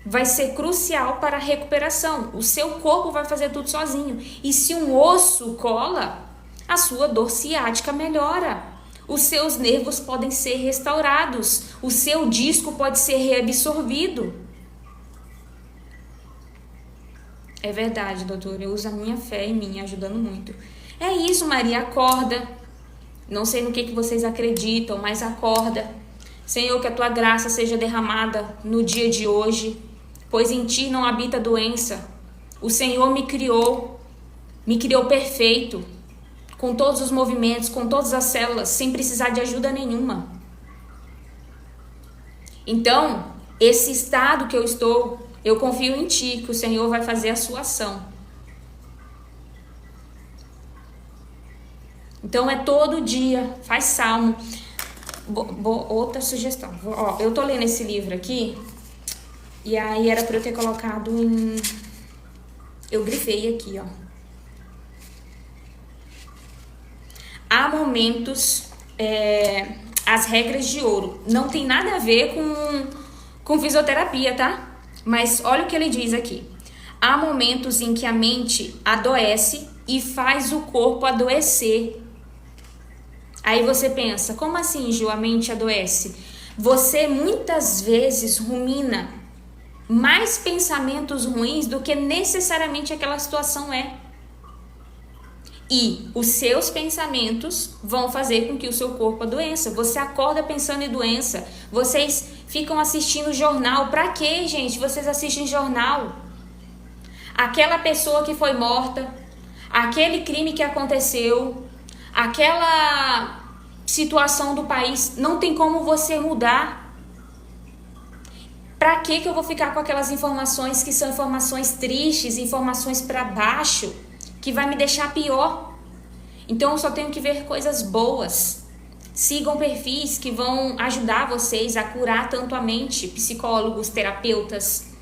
vai ser crucial para a recuperação. O seu corpo vai fazer tudo sozinho. E se um osso cola, a sua dor ciática melhora. Os seus nervos podem ser restaurados. O seu disco pode ser reabsorvido. É verdade, doutor. Eu uso a minha fé em mim, ajudando muito. É isso, Maria. Acorda. Não sei no que vocês acreditam, mas acorda. Senhor, que a tua graça seja derramada no dia de hoje, pois em ti não habita doença. O Senhor me criou perfeito, com todos os movimentos, com todas as células, sem precisar de ajuda nenhuma. Então, esse estado que eu estou, eu confio em ti, que o Senhor vai fazer a sua ação. Então, é todo dia, faz salmo. Outra sugestão. Ó, eu tô lendo esse livro aqui, e aí era pra eu ter colocado em... Eu grifei aqui, ó. Há momentos, as regras de ouro. Não tem nada a ver com fisioterapia, tá? Mas olha o que ele diz aqui. Há momentos em que a mente adoece e faz o corpo adoecer. Aí você pensa, como assim, Ju, a mente adoece? Você muitas vezes rumina mais pensamentos ruins do que necessariamente aquela situação é. E os seus pensamentos vão fazer com que o seu corpo adoeça. Você acorda pensando em doença. Vocês ficam assistindo jornal. Pra quê, gente? Vocês assistem jornal. Aquela pessoa que foi morta, aquele crime que aconteceu, aquela situação do país, não tem como você mudar. Pra que eu vou ficar com aquelas informações que são informações tristes, informações pra baixo, que vai me deixar pior? Então eu só tenho que ver coisas boas. Sigam perfis que vão ajudar vocês a curar tanto a mente, psicólogos, terapeutas.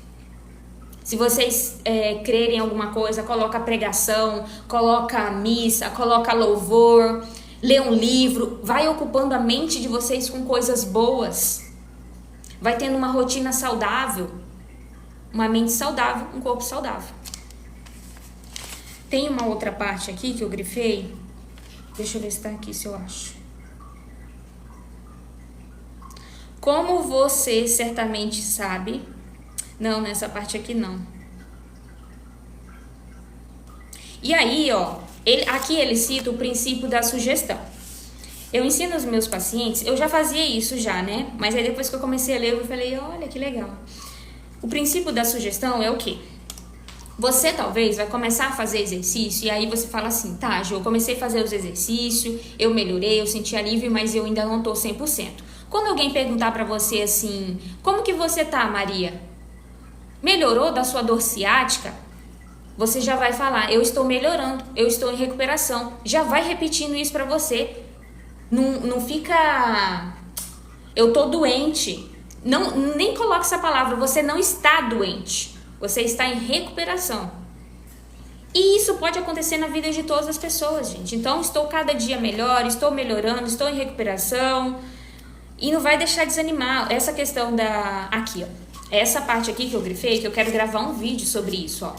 Se vocês crerem em alguma coisa, coloca pregação, coloca missa, coloca louvor, lê um livro, vai ocupando a mente de vocês com coisas boas. Vai tendo uma rotina saudável, uma mente saudável, um corpo saudável. Tem uma outra parte aqui que eu grifei. Deixa eu ver se tá aqui, se eu acho. Como você certamente sabe... Não, nessa parte aqui não. E aí, ó, aqui ele cita o princípio da sugestão. Eu ensino aos meus pacientes, eu já fazia isso já, né? Mas aí depois que eu comecei a ler, eu falei, olha que legal. O princípio da sugestão é o quê? Você talvez vai começar a fazer exercício e aí você fala assim, tá, Jo, eu comecei a fazer os exercícios, eu melhorei, eu senti alívio, mas eu ainda não tô 100%. Quando alguém perguntar pra você assim, como que você tá, Maria? Melhorou da sua dor ciática? Você já vai falar, eu estou melhorando, eu estou em recuperação. Já vai repetindo isso pra você. Não fica, eu tô doente. Não, nem coloque essa palavra, você não está doente. Você está em recuperação. E isso pode acontecer na vida de todas as pessoas, gente. Então, estou cada dia melhor, estou melhorando, estou em recuperação. E não vai deixar desanimar. Essa questão da... Aqui, ó. Essa parte aqui que eu grifei, que eu quero gravar um vídeo sobre isso, ó.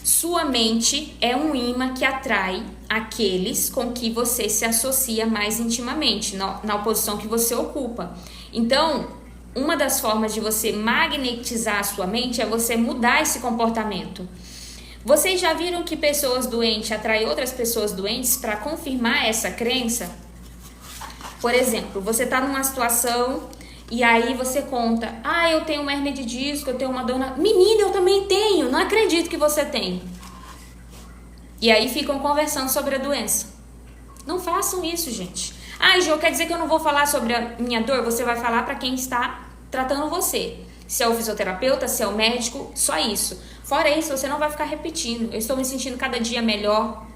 Sua mente é um imã que atrai aqueles com que você se associa mais intimamente, na posição que você ocupa. Então, uma das formas de você magnetizar a sua mente é você mudar esse comportamento. Vocês já viram que pessoas doentes atraem outras pessoas doentes para confirmar essa crença? Por exemplo, você está numa situação e aí você conta, eu tenho uma hérnia de disco, eu tenho uma dor na... Menina, eu também tenho, não acredito que você tem. E aí ficam conversando sobre a doença. Não façam isso, gente. Jo, quer dizer que eu não vou falar sobre a minha dor? Você vai falar para quem está tratando você. Se é o fisioterapeuta, se é o médico, só isso. Fora isso, você não vai ficar repetindo. Eu estou me sentindo cada dia melhor.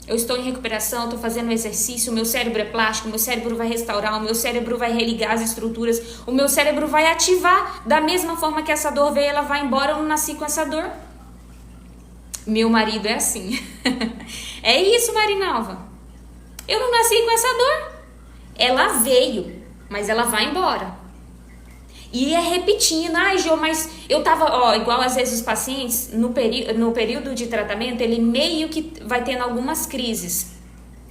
Eu estou em recuperação, estou fazendo exercício, o meu cérebro é plástico, o meu cérebro vai restaurar, o meu cérebro vai religar as estruturas, o meu cérebro vai ativar da mesma forma que essa dor veio, ela vai embora, eu não nasci com essa dor. Meu marido é assim. É isso, Marinalva. Eu não nasci com essa dor. Ela veio, mas ela vai embora. E é repetindo, Jo, mas eu tava, igual às vezes os pacientes, no período de tratamento, ele meio que vai tendo algumas crises.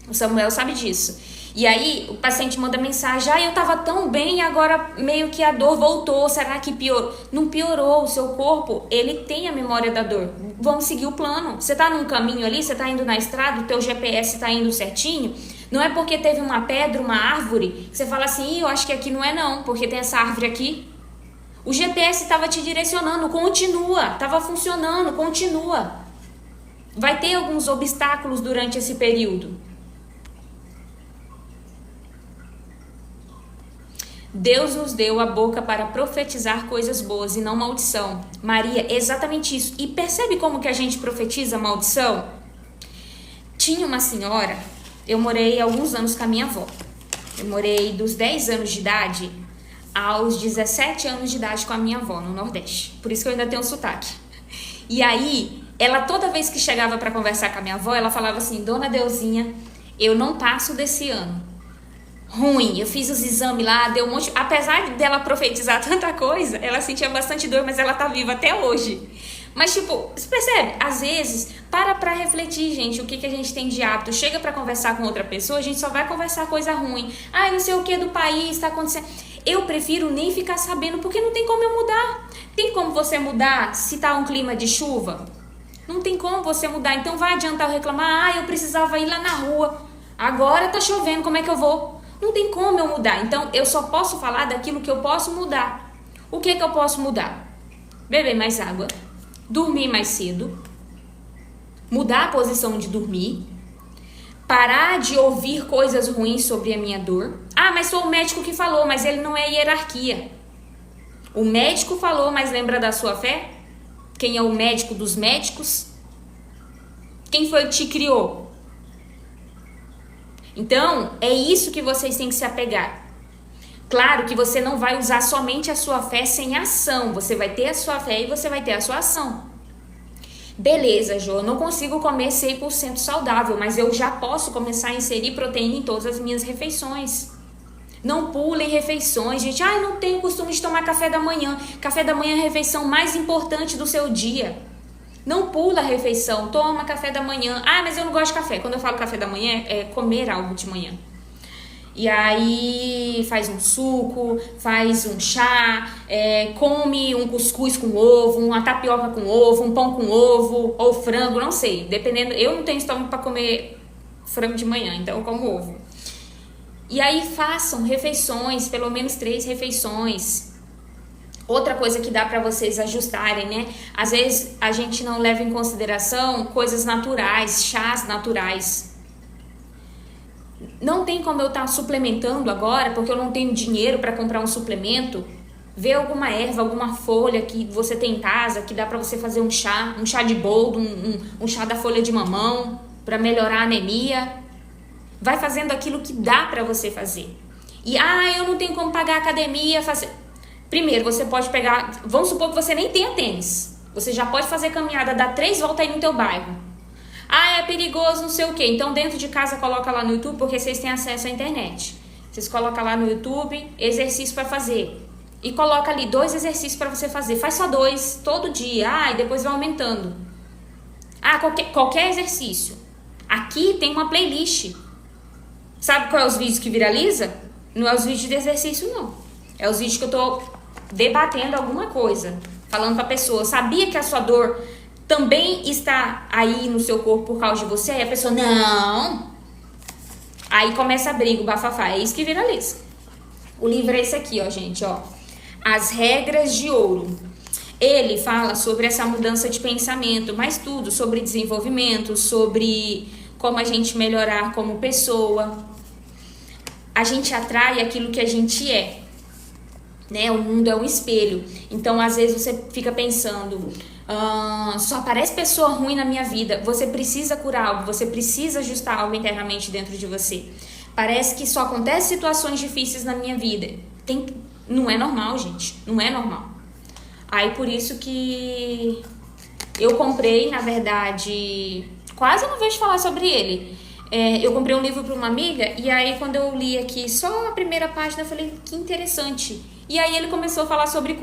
O Samuel sabe disso. E aí o paciente manda mensagem, eu tava tão bem e agora meio que a dor voltou, será que piorou? Não piorou, o seu corpo, ele tem a memória da dor. Vamos seguir o plano. Você tá num caminho ali, você tá indo na estrada, o teu GPS tá indo certinho. Não é porque teve uma pedra, uma árvore, que você fala assim, eu acho que aqui não é não, porque tem essa árvore aqui. O GPS estava te direcionando, continua, estava funcionando, continua. Vai ter alguns obstáculos durante esse período. Deus nos deu a boca para profetizar coisas boas e não maldição. Maria, exatamente isso. E percebe como que a gente profetiza maldição? Tinha uma senhora, eu morei alguns anos com a minha avó. Eu morei dos 10 anos de idade aos 17 anos de idade com a minha avó no Nordeste. Por isso que eu ainda tenho sotaque. E aí, ela toda vez que chegava para conversar com a minha avó, ela falava assim, Dona Deusinha, eu não passo desse ano. Ruim, eu fiz os exames lá, deu um monte... Apesar dela profetizar tanta coisa, ela sentia bastante dor, mas ela tá viva até hoje. Mas tipo, você percebe? Às vezes, pra refletir, gente, o que a gente tem de hábito. Chega pra conversar com outra pessoa, a gente só vai conversar coisa ruim. Não sei o que do país tá acontecendo. Eu prefiro nem ficar sabendo, porque não tem como eu mudar. Tem como você mudar se tá um clima de chuva? Não tem como você mudar. Então vai adiantar eu reclamar, eu precisava ir lá na rua. Agora tá chovendo, como é que eu vou? Não tem como eu mudar. Então eu só posso falar daquilo que eu posso mudar. O que eu posso mudar? Beber mais água, dormir mais cedo, mudar a posição de dormir, parar de ouvir coisas ruins sobre a minha dor. Mas foi o médico que falou, mas ele não é hierarquia. O médico falou, mas lembra da sua fé? Quem é o médico dos médicos? Quem foi que te criou? Então, é isso que vocês têm que se apegar. Claro que você não vai usar somente a sua fé sem ação. Você vai ter a sua fé e você vai ter a sua ação. Beleza, Jo, eu não consigo comer 100% saudável, mas eu já posso começar a inserir proteína em todas as minhas refeições. Não pulem refeições, gente. Eu não tenho costume de tomar café da manhã. Café da manhã é a refeição mais importante do seu dia. Não pula a refeição, toma café da manhã. Mas eu não gosto de café. Quando eu falo café da manhã, é comer algo de manhã. E aí faz um suco, faz um chá, come um cuscuz com ovo, uma tapioca com ovo, um pão com ovo, ou frango, não sei. Dependendo, eu não tenho estômago para comer frango de manhã, então eu como ovo. E aí façam refeições, pelo menos 3 refeições. Outra coisa que dá para vocês ajustarem, né? Às vezes a gente não leva em consideração coisas naturais, chás naturais. Não tem como eu estar suplementando agora, porque eu não tenho dinheiro para comprar um suplemento. Vê alguma erva, alguma folha que você tem em casa, que dá para você fazer um chá de boldo, um chá da folha de mamão, para melhorar a anemia. Vai fazendo aquilo que dá para você fazer. E, eu não tenho como pagar a academia, fazer... Primeiro, você pode pegar, vamos supor que você nem tenha tênis. Você já pode fazer caminhada, dar 3 voltas aí no teu bairro. É perigoso, não sei o quê. Então, dentro de casa, coloca lá no YouTube, porque vocês têm acesso à internet. Vocês colocam lá no YouTube, exercício para fazer. E coloca ali 2 exercícios para você fazer. Faz só 2, todo dia. E depois vai aumentando. Qualquer exercício. Aqui tem uma playlist. Sabe qual é os vídeos que viraliza? Não é os vídeos de exercício, não. É os vídeos que eu tô debatendo alguma coisa. Falando pra pessoa. Sabia que a sua dor também está aí no seu corpo por causa de você? Aí a pessoa, não. Aí começa a briga, o bafafá. É isso que viraliza. O livro é esse aqui, ó, gente, ó. As Regras de Ouro. Ele fala sobre essa mudança de pensamento, mas tudo sobre desenvolvimento, sobre como a gente melhorar como pessoa. A gente atrai aquilo que a gente é, né? O mundo é um espelho. Então, às vezes você fica pensando, só aparece pessoa ruim na minha vida. Você precisa curar algo, você precisa ajustar algo internamente dentro de você. Parece que só acontece situações difíceis na minha vida. Não é normal, gente. Não é normal. Aí por isso que eu comprei, na verdade, quase não vejo falar sobre ele. Eu comprei um livro para uma amiga e aí quando eu li aqui só a primeira página, eu falei, que interessante. E aí ele começou a falar sobre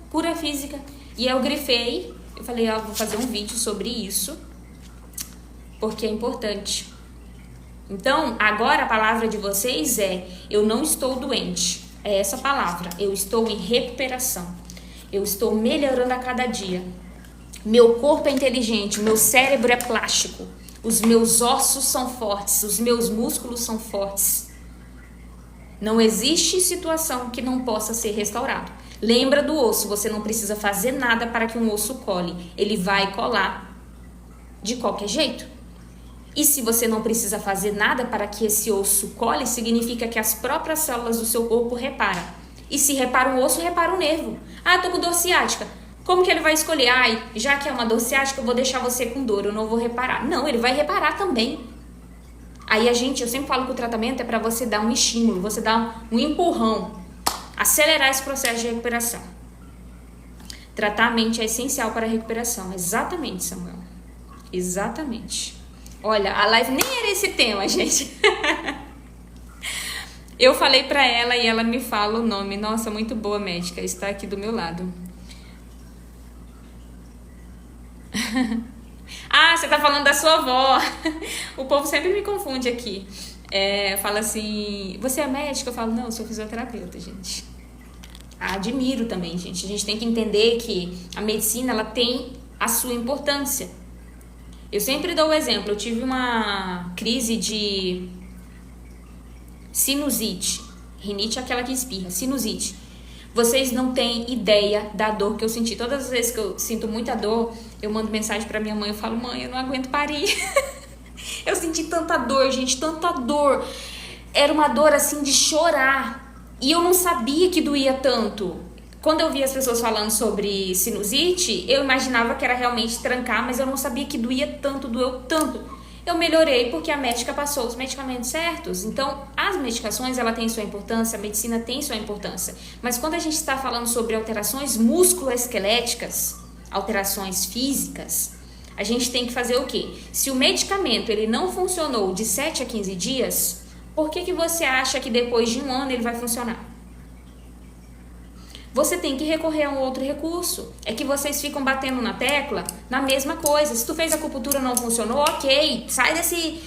cura física. E eu grifei, eu falei, vou fazer um vídeo sobre isso, porque é importante. Então, agora a palavra de vocês é, eu não estou doente. É essa palavra, eu estou em recuperação. Eu estou melhorando a cada dia. Meu corpo é inteligente, meu cérebro é plástico. Os meus ossos são fortes, os meus músculos são fortes. Não existe situação que não possa ser restaurado. Lembra do osso, você não precisa fazer nada para que um osso cole. Ele vai colar de qualquer jeito. E se você não precisa fazer nada para que esse osso cole, significa que as próprias células do seu corpo reparam. E se repara um osso, repara um nervo. Tô com dor ciática. Como que ele vai escolher? Já que é uma dor ciática, eu vou deixar você com dor, eu não vou reparar. Não, ele vai reparar também. Aí eu sempre falo que o tratamento é para você dar um estímulo, você dar um empurrão, acelerar esse processo de recuperação. Tratar a mente é essencial para a recuperação. Exatamente, Samuel. Exatamente. Olha, a live nem era esse tema, gente. Eu falei pra ela e ela me fala o nome. Nossa, muito boa médica, está aqui do meu lado. Você tá falando da sua avó. O povo sempre me confunde aqui. Fala assim, você é médica? Eu falo, não, eu sou fisioterapeuta, gente. Admiro também, gente. A gente tem que entender que a medicina, ela tem a sua importância. Eu sempre dou o exemplo. Eu tive uma crise de sinusite. Rinite é aquela que espirra. Sinusite. Vocês não têm ideia da dor que eu senti. Todas as vezes que eu sinto muita dor, eu mando mensagem pra minha mãe. Eu falo, mãe, eu não aguento parir. Eu senti tanta dor, gente, tanta dor. Era uma dor assim de chorar. E eu não sabia que doía tanto. Quando eu via as pessoas falando sobre sinusite, eu imaginava que era realmente trancar, mas eu não sabia que doía tanto, doeu tanto. Eu melhorei porque a médica passou os medicamentos certos. Então, as medicações, ela tem sua importância, a medicina tem sua importância. Mas quando a gente está falando sobre alterações musculoesqueléticas, alterações físicas, a gente tem que fazer o quê? Se o medicamento ele não funcionou de 7 a 15 dias, por que você acha que depois de 1 ano ele vai funcionar? você tem que recorrer a um outro recurso. É que vocês ficam batendo na tecla na mesma coisa. Se tu fez acupuntura e não funcionou, ok, sai desse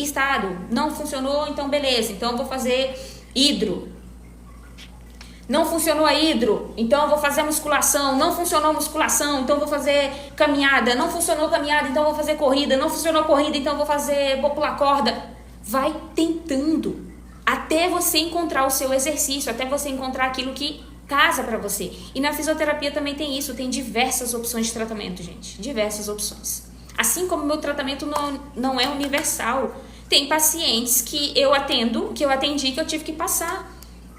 estado. Não funcionou, então beleza, então eu vou fazer hidro. Não funcionou a hidro, então eu vou fazer musculação. Não funcionou a musculação, então eu vou fazer caminhada. Não funcionou caminhada, então eu vou fazer corrida. Não funcionou corrida, então eu vou pular corda. Vai tentando até você encontrar o seu exercício, até você encontrar aquilo que casa para você. E na fisioterapia também tem isso, tem diversas opções de tratamento, gente. Diversas opções. Assim como o meu tratamento não é universal. Tem pacientes que eu atendi, que eu tive que passar,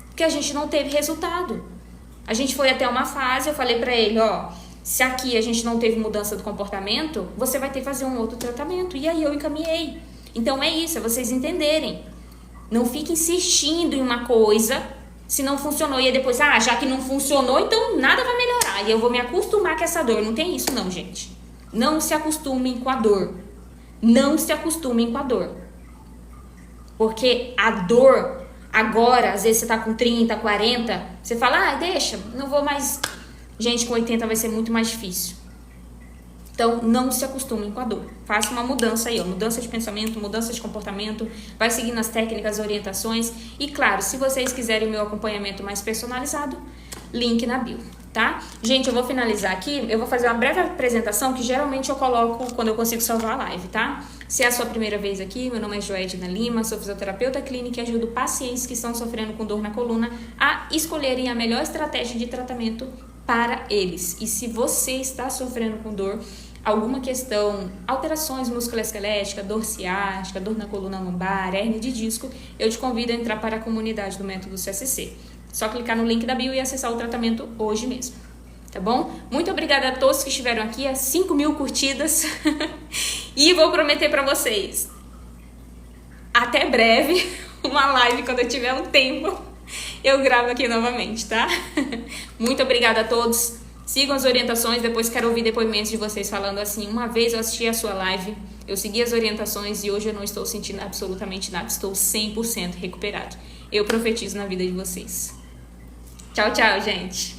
porque a gente não teve resultado. A gente foi até uma fase, eu falei para ele, ó, se aqui a gente não teve mudança do comportamento, você vai ter que fazer um outro tratamento. E aí eu encaminhei. Então é isso, é vocês entenderem. Não fique insistindo em uma coisa se não funcionou. E aí depois, já que não funcionou, então nada vai melhorar. E eu vou me acostumar com essa dor. Não tem isso não, gente. Não se acostumem com a dor. Não se acostumem com a dor. Porque a dor, agora, às vezes você tá com 30, 40, você fala, deixa, não vou mais. Gente, com 80 vai ser muito mais difícil. Então, não se acostumem com a dor. Faça uma mudança aí, mudança de pensamento, mudança de comportamento, vai seguindo as técnicas, as orientações. E claro, se vocês quiserem o meu acompanhamento mais personalizado, link na bio, tá? Gente, eu vou finalizar aqui, eu vou fazer uma breve apresentação que geralmente eu coloco quando eu consigo salvar a live, tá? Se é a sua primeira vez aqui, meu nome é Joedna Lima, sou fisioterapeuta clínica e ajudo pacientes que estão sofrendo com dor na coluna a escolherem a melhor estratégia de tratamento para eles. E se você está sofrendo com dor, alguma questão, alterações musculoesqueléticas, dor ciática, dor na coluna lombar, hérnia de disco, eu te convido a entrar para a comunidade do Método CSC. Só clicar no link da bio e acessar o tratamento hoje mesmo, tá bom? Muito obrigada a todos que estiveram aqui, as 5.000 curtidas. E vou prometer para vocês, até breve, uma live quando eu tiver um tempo, eu gravo aqui novamente, tá? Muito obrigada a todos. Sigam as orientações, depois quero ouvir depoimentos de vocês falando assim, uma vez eu assisti a sua live, eu segui as orientações e hoje eu não estou sentindo absolutamente nada, estou 100% recuperado. Eu profetizo na vida de vocês. Tchau, tchau, gente!